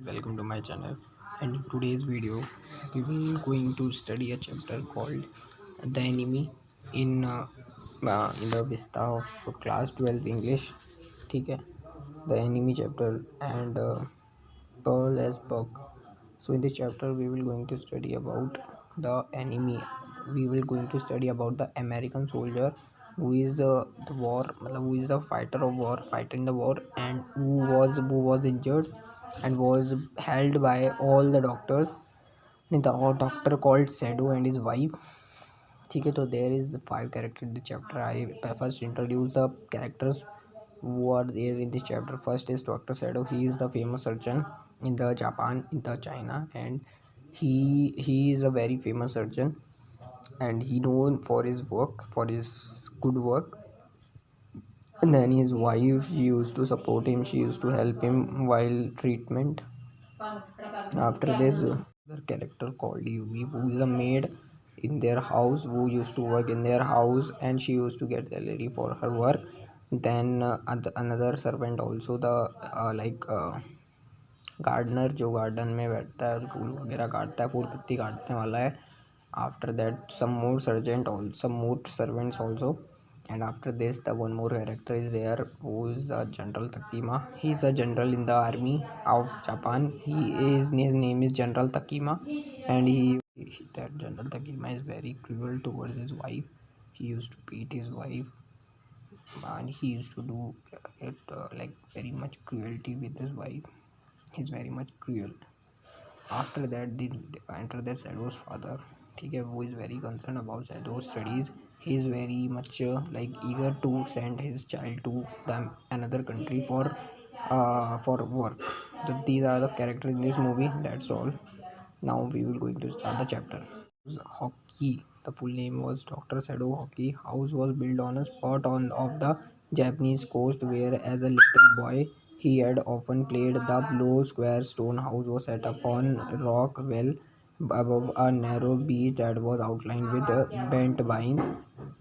welcome to my channel. And in today's video we will going to study a chapter called The Enemy in the Vista of class 12 English. ठीक है, The Enemy chapter and Pearl as Buck. So in this chapter we will going to study about the enemy. We will going to study about the American soldier who is the war, who is the fighter of war, fighter in the war, and who was injured and was held by all the doctors. The doctor called Shadow and his wife. ठीक है, तो there is the 5 characters in the chapter. I first introduce the characters who are there in this chapter. First is Dr. Shadow. He is the famous surgeon in the Japan, in the China, and he is a very famous surgeon, and he known for his work, for his good work. And then his wife, she used to support him, she used to help him while treatment. After this, other character called Yumi, who is a maid in their house, who used to work in their house, and she used to get salary for her work. Then another servant also, the gardener, जो garden में बैठता है, फूल वगैरह काटता है, फूल पत्ती काटने वाला है. After that, some more servants also. And after this, the one more character is there, who is General Takima. He is a general in the army of Japan. His name is General Takima, and that General Takima is very cruel towards his wife. He used to beat his wife, and he used to do it like very much cruelty with his wife. He's very much cruel. After that, they enter the Shadow's father. ठीक है, वो is very concerned about Shadow's studies. He is very much eager to send his child to another country for work. These are the characters in this movie. That's all. Now we will going to start the chapter. Hockey. The full name was Dr. Shadow Hockey. House was built on a spot of the Japanese coast where, as a little boy, he had often played. The low square stone house was set up on rock well above a narrow beach that was outlined with bent vines.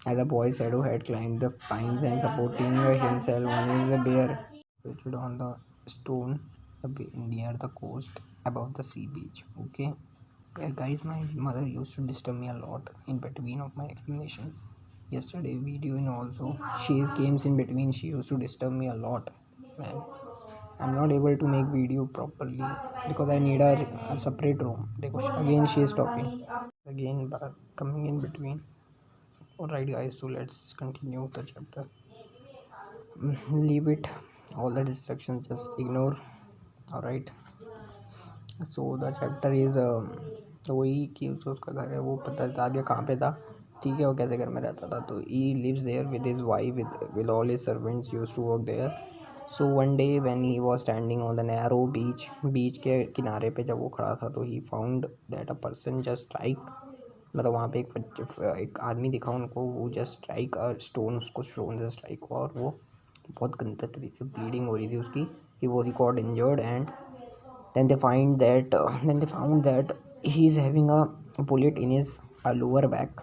As a boy, Shadow had climbed the pines and supporting himself on his bare perched on the stone near the coast above the sea beach. Okay. Yeah, guys, my mother used to disturb me a lot in between of my explanation. Yesterday video and also she came in between. She used to disturb me a lot. Man, I'm not able to make video properly because I need a separate room. Again she is talking. Again coming in between. Alright guys, so let's continue the chapter. Leave it. All the distractions just ignore. Alright. So the chapter is वही कि उसका घर है, वो पता बता दिया कहाँ पे था. ठीक है, वो कैसे घर में रहता था. तो he lives there with his wife with all his servants used to work there. So one day when he was standing on the narrow beach के किनारे पे जब वो खड़ा था, तो he found that a person just strike. मतलब वहाँ पे एक आदमी दिखा उनको, वो जस्ट स्ट्राइक अ स्टोन, उसको स्टोन से स्ट्राइक हुआ और वो बहुत गंदे तरीके से ब्लीडिंग हो रही थी उसकी. He got injured and then they found that he is having a bullet in his lower back,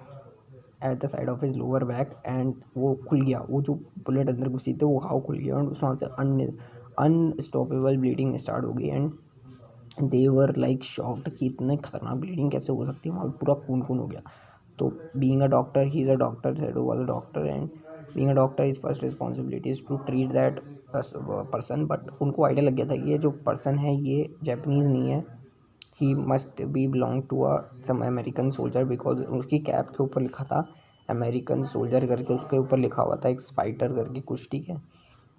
at the side of his lower back. And वो खुल गया, वो जो बुलेट अंदर घुसी थी वो घाव खुल गया और उसमें से अनस्टॉपेबल ब्लीडिंग स्टार्ट हो गई. And they were like shocked कि इतने खतरनाक ब्लीडिंग कैसे हो सकती है, वहाँ पूरा खून खून हो गया. तो being a doctor, he is a doctor, Shadow was a doctor, and being a doctor his first responsibility is to treat that person. But उनको आइडिया लग गया था कि ये जो पर्सन है ये जापानीज़ नहीं है, he must be belong to some American soldier, because उसकी कैप के ऊपर लिखा था अमेरिकन सोल्जर करके, उसके ऊपर लिखा हुआ था एक फाइटर करके कुछ. ठीक है,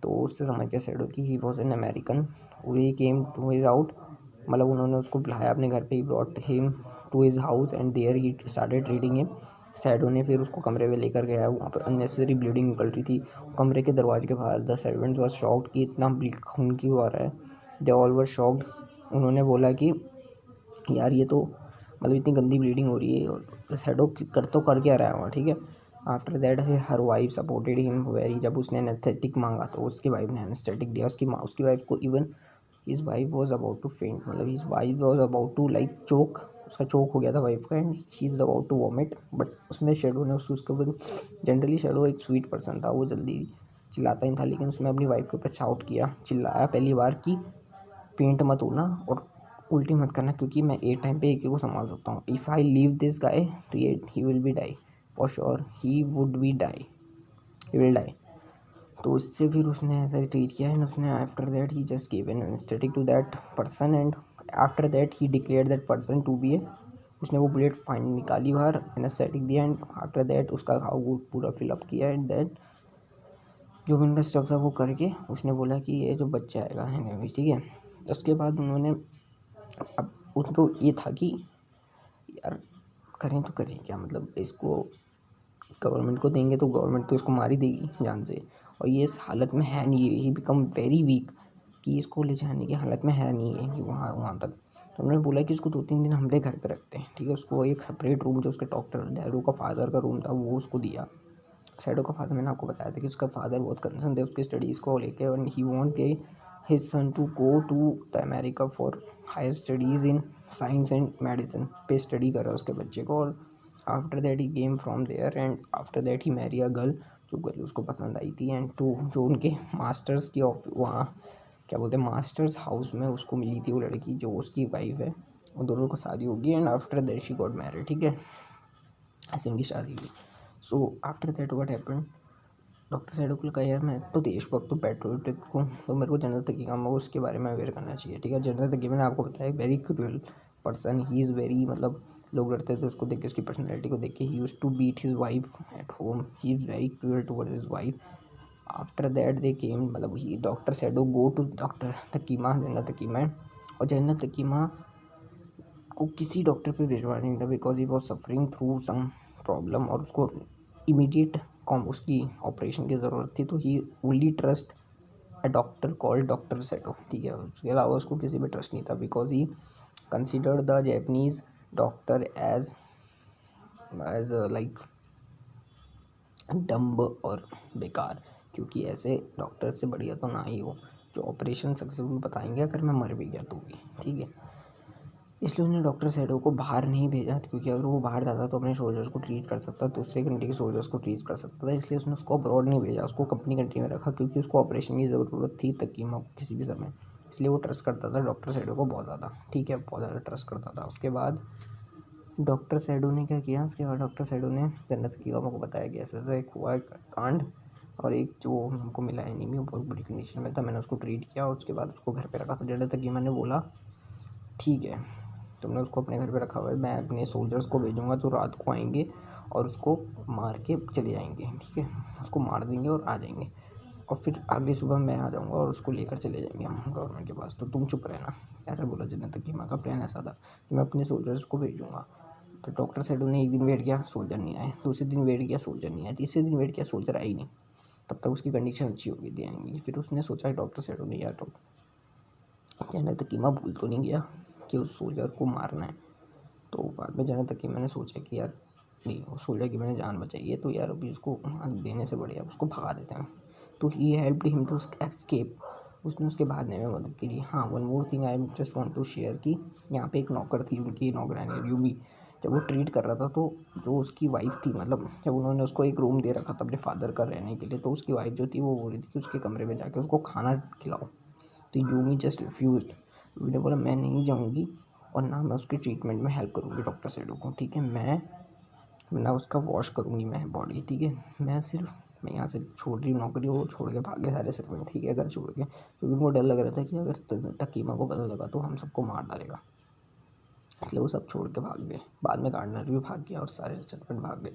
तो उससे समझ गया Shadow कि he was an American. We came to his out, मतलब उन्होंने उसको बुलाया अपने घर पे. He brought him to his house and there he started reading him. Shadow ने फिर उसको कमरे में लेकर गया. वहाँ पर अननेसेसरी ब्लीडिंग निकल रही थी कमरे के दरवाजे के बाहर. द सर्वेंट्स वाज शॉक्ड कि इतना खून क्यों आ रहा है. They all were shocked. उन्होंने बोला कि यार ये तो मतलब इतनी गंदी ब्लीडिंग हो रही है और Shadow कर क्या रहा है वहाँ. ठीक है, after that her wife supported him very. जब उसने एनेस्थेटिक मांगा तो उसकी वाइफ ने एनेस्थेटिक दिया. उसकी वाइफ को even his wife was about to faint, मतलब his wife was about to like choke. उसका चोक हो गया था वाइफ का and she is about to vomit. But उसमें Shadow ने उसके ऊपर, जनरली Shadow एक स्वीट पर्सन था, वो जल्दी चिल्लाता ही था, लेकिन उसने अपनी वाइफ के ऊपर शाउट किया, चिल्लाया पहली बार कि फेंट मत होना और उल्टी मत करना, क्योंकि मैं एक टाइम पे एक ही को संभाल सकता हूँ. If I leave this guy he will be die for sure, he would be die, he will die. तो उससे फिर उसने ऐसा ट्रीट किया एंड उसने after that he just give an anaesthetic to that person and after that he declare that person to be a. उसने वो bullet fine निकाली बाहर, एनेस्थेटिक दिया एंड आफ्टर दैट उसका घाव पूरा फिलअप किया एंड देन जो भी उनका स्टफ था वो करके उसने बोला कि ये जो बच्चा आएगा है, ठीक है. उसके बाद उन्होंने, अब उनको ये था कि यार करें तो करें क्या, मतलब इसको गवर्नमेंट को देंगे तो गवर्नमेंट तो इसको मार ही देगी जान से, और ये इस हालत में है नहीं, ही बिकम वेरी वीक कि इसको ले जाने की हालत में है नहीं है कि वहाँ तक. तो उन्होंने बोला कि इसको 2-3 दिन हमरे घर पे रखते हैं, ठीक है. उसको एक सेपरेट रूम जो उसके डॉक्टर डैडू का फादर का रूम था वो उसको दिया. सैडो का फादर, मैंने आपको बताया था कि उसका फादर बहुत कंसर्न थे उसकी स्टडीज़ को लेके और ही वांट के his son to go to the America for higher studies in science and medicine पे स्टडी कर रहा है उसके बच्चे को. और after that he came from there and after that he marry a girl, जो गर्ल उसको पसंद आई थी एंड टू जो उनके मास्टर्स की वहाँ क्या बोलते हैं मास्टर्स हाउस में उसको मिली थी वो लड़की जो उसकी वाइफ है. और दोनों को शादी होगी and after that she got married, ठीक है. ऐसे उनकी शादी हुई. So after that what happened, doctor shadow का यार मैं तो देशभक्त हूँ पैट्रियोटिक हूँ, तो मेरे को जनरल तकीका में उसके बारे में अवेयर करना चाहिए, ठीक है. जनरल तकीका मैंने आपको बताया very cruel person, he is very, मतलब लोग डरते थे उसको देख के, उसकी पर्सनैलिटी को देख के. He used to beat his wife at home, he is very cruel towards his wife. After that they came, मतलब he doctor shadow go to doctor Takima, general Takima. और जनरल तकीमा को किसी डॉक्टर पे भिजवा नहीं था because he was suffering through some problem और उसको इमीडिएट उसकी ऑपरेशन की ज़रूरत थी. तो he only trust a doctor called doctor Seto, ठीक है. उसके अलावा उसको किसी पे ट्रस्ट नहीं था because he considered the Japanese doctor as like dumb और बेकार, क्योंकि ऐसे डॉक्टर से बढ़िया तो ना ही हो जो ऑपरेशन सक्सेसफुल बताएंगे अगर मैं मर भी गया तो भी, ठीक है. इसलिए उन्होंने डॉक्टर सैडो को बाहर नहीं भेजा, क्योंकि अगर वो बाहर जाता तो अपने सोल्जर्स को ट्रीट कर सकता, दूसरे कंट्री के सोल्जर्स को ट्रीट कर सकता था. इसलिए उसने उसको अब्रॉड नहीं भेजा, उसको अपनी कंट्री में रखा, क्योंकि उसको ऑपरेशन की ज़रूरत थी तकीमा को किसी भी समय. इसलिए वो ट्रस्ट करता था डॉक्टर सैडो को बहुत ज़्यादा, ठीक है, बहुत ज़्यादा ट्रस्ट करता था. उसके बाद डॉक्टर सैडो ने क्या किया, उसके बाद डॉक्टर सैडो ने जन्नत तकीमा को बताया कि ऐसा ऐसा एक हुआ कांड, और एक जो हमको मिला एनीमी बहुत बुरी कंडीशन में था, मैंने उसको ट्रीट किया और उसके बाद उसको घर पे रखा. तो जन्नत तकीमा ने बोला ठीक है, तुमने उसको अपने घर पे रखा हुआ है, मैं अपने सोल्जर्स को भेजूँगा जो रात को आएंगे और उसको मार के चले जाएंगे, ठीक है. उसको मार देंगे और आ जाएंगे और फिर अगली सुबह मैं आ जाऊँगा और उसको लेकर चले जाएंगे हम गवर्नमेंट के पास, तो तुम चुप रहना. ऐसा बोला जन्नत तकीमा का प्लान ऐसा था कि मैं अपने सोल्जर्स को भेजूँगा. तो डॉक्टर सैडो ने एक दिन वेट किया, सोल्जर नहीं आए. दूसरे दिन वेट किया, सोल्जर नहीं आए. तीसरे दिन वेट किया, सोल्जर आई नहीं. तब तक उसकी कंडीशन अच्छी हो गई थी एनिमी. फिर उसने सोचा डॉक्टर सैडो ने यार तो जन्नत तकीमा भूल तो नहीं गया कि उस सोल्जर को मारना है. तो बाद में जन्नत तकीमा मैंने सोचा कि यार नहीं, उस सोल्जर की मैंने जान बचाई है तो यार अभी उसको देने से बढ़िया उसको भगा देते हैं. तो he helped him to escape, उसने उसके भागने में मदद करी. हाँ, one more thing I just want to share कि यहाँ पे एक नौकर थी उनकी नौकरानी यूमी. जब वो ट्रीट कर रहा था तो जो उसकी वाइफ थी, मतलब जब उन्होंने उसको एक रूम दे रखा था अपने फादर का रहने के लिए, तो उसकी वाइफ जो थी वो बोल रही थी कि उसके कमरे में जाके उसको खाना खिलाओ. तो यूमी जस्ट रिफ्यूज़. यूमी ने बोला मैं नहीं जाऊँगी और ना मैं उसकी ट्रीटमेंट में हेल्प करूँगी डॉक्टर सैडो को, ठीक है. मैं ना उसका वॉश करूँगी मैं बॉडी, ठीक है. मैं यहाँ से छोड़ रही हूँ नौकरी, वो छोड़ के भाग गए सारे सर्वेंट, ठीक है, घर छोड़ के, क्योंकि उनको डर लग रहा था कि अगर तकीमा को पता लगा तो हम सबको मार डालेगा. इसलिए वो सब छोड़ के भाग गए. बाद में गार्डनर भी भाग गया और सारे सर्वेंट भाग गए.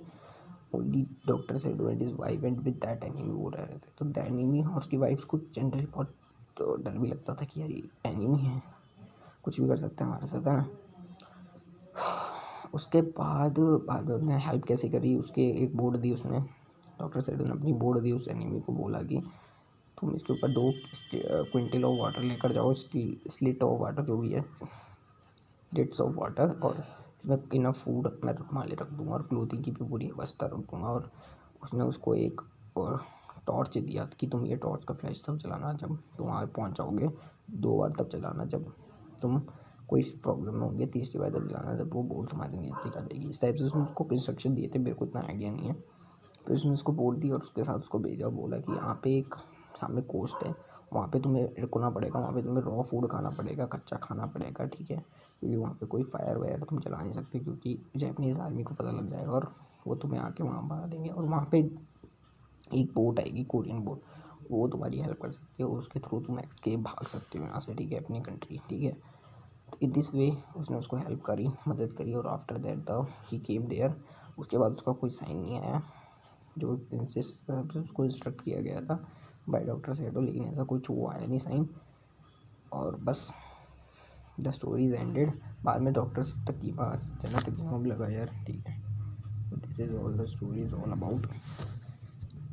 Only doctor shadow and his wife and with that enemy वो रह रहे थे. तो दैट एनिमी और उसकी वाइफ को जनरली बहुत तो डर भी लगता था कि यार ये एनिमी है, कुछ भी कर सकते हैं हमारे साथ, है ना. उसके बाद में उसने हेल्प कैसे करी, उसके एक बोर्ड दी उसने, डॉक्टर सैडो ने अपनी बोर्ड दी उस एनिमी को, बोला कि तुम इसके ऊपर 2 क्विंटल ऑफ वाटर लेकर जाओ, स्लिट ऑफ वाटर जो भी है, लिट्स ऑफ वाटर, और इसमें इनफ फूड मैं तुम्हारे रख दूँगा और क्लोथिंग की भी पूरी व्यवस्था रख दूँगा. और उसने उसको एक और टॉर्च दिया कि तुम ये टॉर्च का फ्लैश तब चलाना जब तुम वहाँ पहुँच जाओगे, 2 बार तब चलाना जब तुम कोई प्रॉब्लम में होंगे, तीसरी बार तब चलाना जब वो बोर्ड तुम्हारी नज़दीक आ जाएगी. इस टाइप से उसने उसको इंस्ट्रक्शन दिए थे, मेरे को इतना आइडिया नहीं है. फिर उसने उसको बोर्ड दी और उसके साथ उसको भेजा, बोला कि यहाँ पे एक सामने कोस्ट है, वहाँ पे तुम्हें रुकना पड़ेगा, वहाँ पे तुम्हें रॉ फूड खाना पड़ेगा, कच्चा खाना पड़ेगा, ठीक है, क्योंकि वहाँ पे कोई फायर वायर तुम चला नहीं सकते, क्योंकि जैपनीज़ आर्मी को पता लग जाएगा और वो तुम्हें आके वहाँ मार देंगे। और वहाँ पे एक बोट आएगी, कोरियन बोट, वो तुम्हारी हेल्प कर सकती है, उसके थ्रू तुम एस्केप भाग सकते हो यहाँ से, ठीक है, अपनी कंट्री, ठीक है। तो इन दिस वे उसने उसको हेल्प करी, मदद करी, और after that the he came there. उसके बाद उसका कोई साइन नहीं आया जो उसको इंस्ट्रक्ट किया गया था बाय डॉक्टर सेडो, लेकिन ऐसा कुछ वो आया नहीं साइन, और बस द स्टोरी इज एंडेड। बाद में डॉक्टर्स तकीमा जना तकीमा भी लगा यार, ठीक है। This is all the story is all about.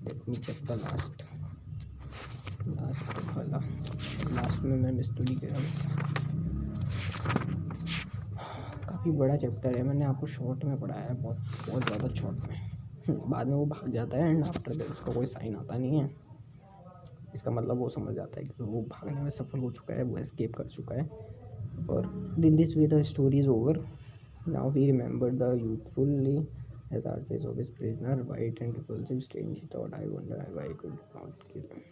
Let me check the last वाला। लास्ट में मैं स्टोरी कर रहा हूँ, काफ़ी बड़ा चैप्टर है, मैंने आपको शॉर्ट में पढ़ाया है, बहुत बहुत ज़्यादा शॉर्ट में। बाद में वो भाग जाता है एंड आफ्टर दैट उसका कोई साइन आता नहीं है। इसका मतलब वो समझ जाता है कि वो भागने में सफल हो चुका है, वो एस्केप कर चुका है। और in this way the story is over. Now he remember the youthfully as art face of his prisoner, white and repulsive, strange. He thought, I wonder if I could not kill him.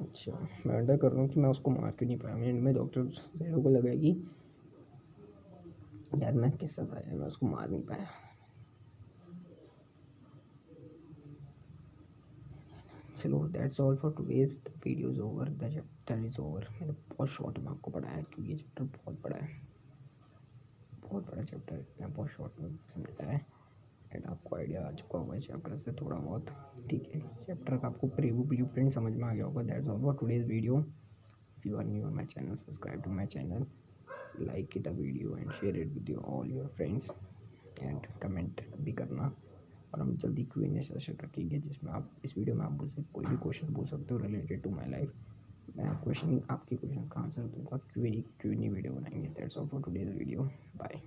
अच्छा, मैं wonder कर रहा हूँ कि मैं उसको मार क्यों नहीं पाया। मैं डॉक्टर सेडो को लगा कि यार मैं किस साथ आया, मैं उसको मार नहीं पाया। चलो that's all for today's, the video is over, the chapter is over. मैंने बहुत शॉर्ट में आपको पढ़ाया क्योंकि ये चैप्टर बहुत बड़ा है, बहुत बड़ा चैप्टर है, मैं बहुत शॉर्ट में समझता है एंड आपको आइडिया आ चुका होगा चैप्टर से थोड़ा बहुत, ठीक है। चैप्टर का आपको ब्लू प्रिंट समझ में आ गया होगा। That's all for today's video. If you are new on my channel, subscribe to my channel, like the video and share it with all your friends and comment भी करना। और हम जल्दी Q&A सेशन रखेंगे जिसमें आप इस वीडियो में आप मुझसे कोई भी क्वेश्चन पूछ सकते हो रिलेटेड टू माई लाइफ। मैं आपके क्वेश्चन का आंसर दूंगा, Q&A वीडियो बनाएंगे। That's all for today's video, bye.